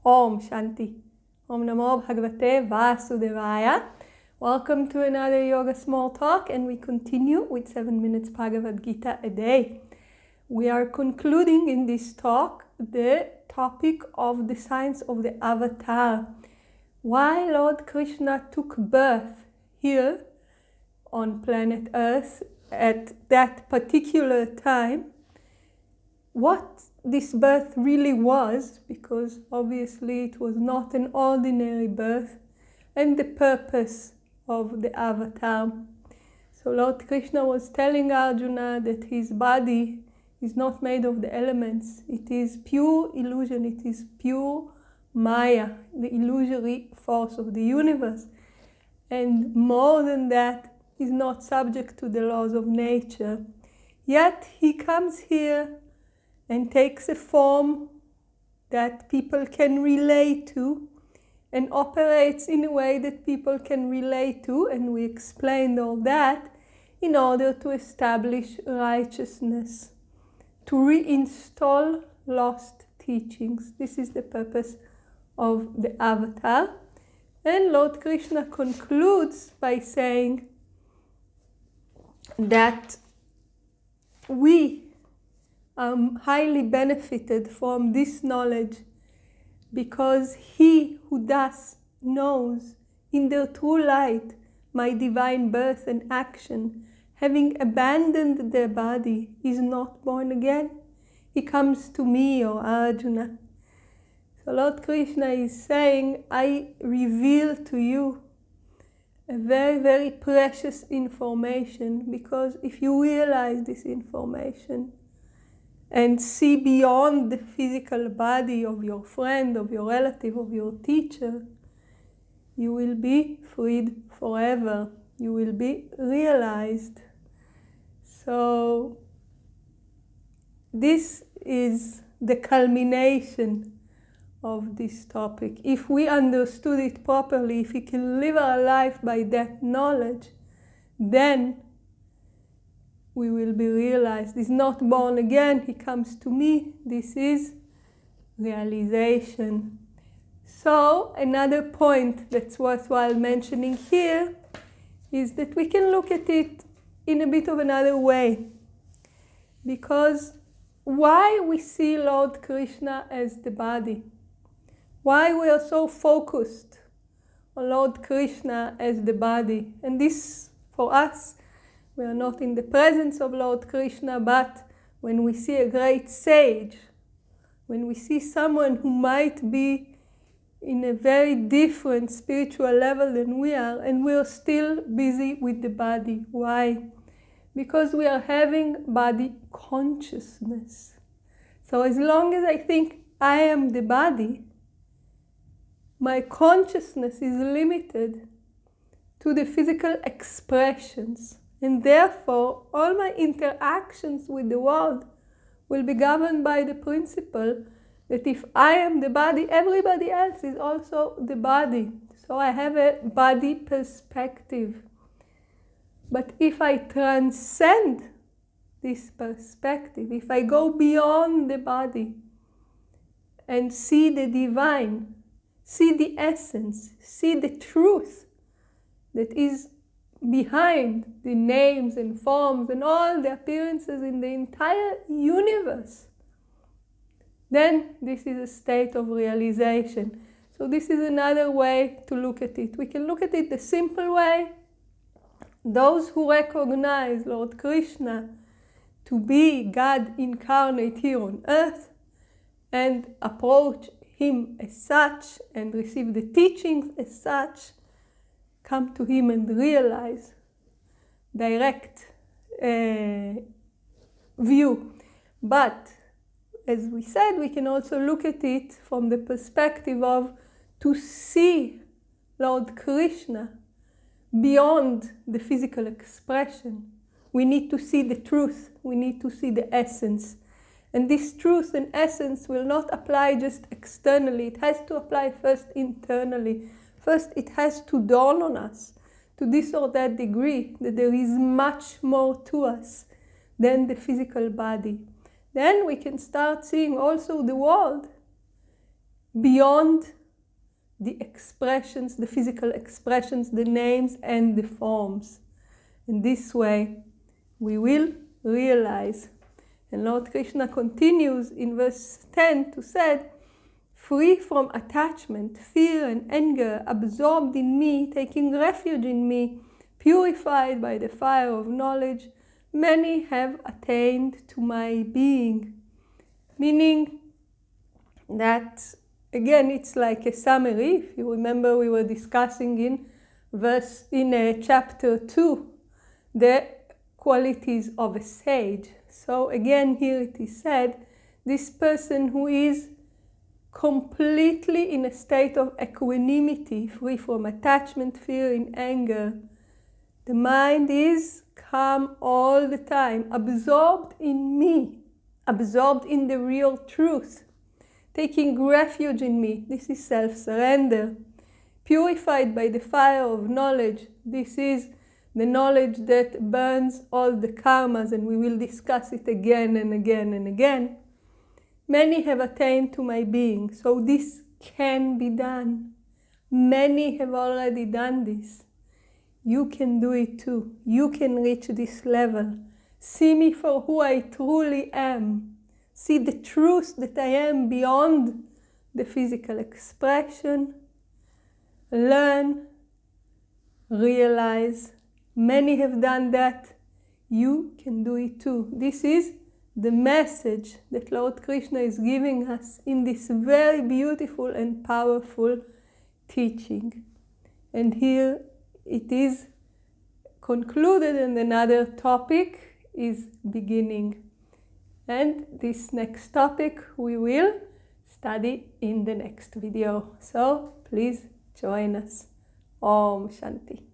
Om Shanti. Om Namo Bhagavate Vasudevaya. Welcome to another Yoga Small Talk, and we continue with 7 minutes Bhagavad Gita a day. We are concluding in this talk the topic of the science of the avatar. Why Lord Krishna took birth here on planet Earth at that particular time, what this birth really was, because obviously it was not an ordinary birth, and the purpose of the avatar. So Lord Krishna was telling Arjuna that his body is not made of the elements. It is pure illusion. It is pure Maya, the illusory force of the universe. And more than that, is not subject to the laws of nature. Yet he comes here and takes a form that people can relate to and operates in a way that people can relate to, and we explained all that in order to establish righteousness, to reinstall lost teachings. This is the purpose of the avatar. And Lord Krishna concludes by saying that we highly benefited from this knowledge because he who thus knows in their true light my divine birth and action, having abandoned their body, is not born again. He comes to me, O Arjuna. So Lord Krishna is saying, I reveal to you a very, very precious information, because if you realize this information and see beyond the physical body of your friend, of your relative, of your teacher, you will be freed forever. You will be realized. So this is the culmination of this topic. If we understood it properly, if we can live our life by that knowledge, then we will be realized. He's not born again, he comes to me. This is realization. So another point that's worthwhile mentioning here is that we can look at it in a bit of another way. Because why we see Lord Krishna as the body? Why we are so focused on Lord Krishna as the body? And this, for us, we are not in the presence of Lord Krishna, but when we see a great sage, when we see someone who might be in a very different spiritual level than we are, and we are still busy with the body. Why? Because we are having body consciousness. So as long as I think I am the body, my consciousness is limited to the physical expressions, and therefore all my interactions with the world will be governed by the principle that if I am the body, everybody else is also the body. So I have a body perspective. But if I transcend this perspective, if I go beyond the body and see the divine, see the essence, see the truth that is behind the names and forms and all the appearances in the entire universe, then this is a state of realization. So this is another way to look at it. We can look at it the simple way. Those who recognize Lord Krishna to be God incarnate here on earth and approach him as such and receive the teachings as such, come to him and realize direct view. But as we said, we can also look at it from the perspective of to see Lord Krishna beyond the physical expression. We need to see the truth. We need to see the essence. And this truth and essence will not apply just externally. It has to apply first internally. First, it has to dawn on us to this or that degree that there is much more to us than the physical body. Then we can start seeing also the world beyond the expressions, the physical expressions, the names and the forms. In this way, we will realize. And Lord Krishna continues in verse 10 to say, free from attachment, fear and anger, absorbed in me, taking refuge in me, purified by the fire of knowledge, many have attained to my being. Meaning that, again, it's like a summary. If you remember, we were discussing in chapter 2, the qualities of a sage. So again, here it is said, this person who is completely in a state of equanimity, free from attachment, fear, and anger. The mind is calm all the time, absorbed in me, absorbed in the real truth, taking refuge in me. This is self-surrender. Purified by the fire of knowledge. This is the knowledge that burns all the karmas, and we will discuss it again and again and again. Many have attained to my being, so this can be done. Many have already done this. You can do it too. You can reach this level. See me for who I truly am. See the truth that I am beyond the physical expression. Learn, realize. Many have done that. You can do it too. This is the message that Lord Krishna is giving us in this very beautiful and powerful teaching. And here it is concluded, and another topic is beginning. And this next topic we will study in the next video. So please join us. Om Shanti.